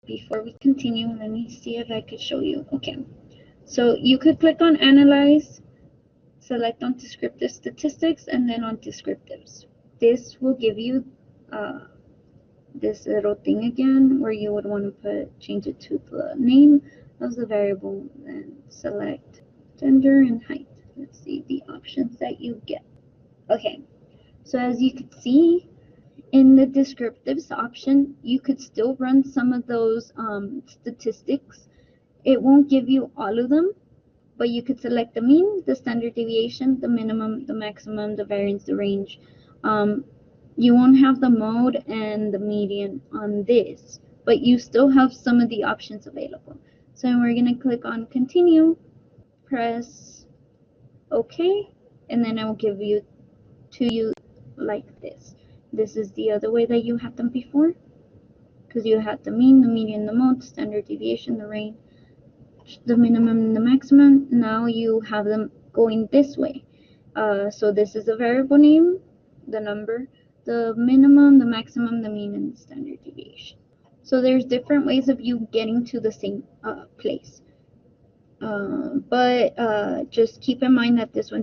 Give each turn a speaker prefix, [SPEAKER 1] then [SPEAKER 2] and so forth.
[SPEAKER 1] Before we continue, let me see if I could show you. Okay, so you could click on Analyze, select on Descriptive Statistics, and then on Descriptives. This will give you this little thing again where you would want to change it to the name of the variable, and select gender and height. Let's see the options that you get. Okay, so as you can see, in the descriptives option, you could still run some of those statistics. It won't give you all of them, but you could select the mean, the standard deviation, the minimum, the maximum, the variance, the range. You won't have the mode and the median on this, but you still have some of the options available. So we're going to click on continue, press OK, and then I will give you to you like this. This is the other way that you had them before, because you had the mean, the median, the mode, standard deviation, the range, the minimum and the maximum. Now you have them going this way. So this is a variable name, the number, the minimum, the maximum, the mean, and the standard deviation. So there's different ways of you getting to the same place. But just keep in mind that this one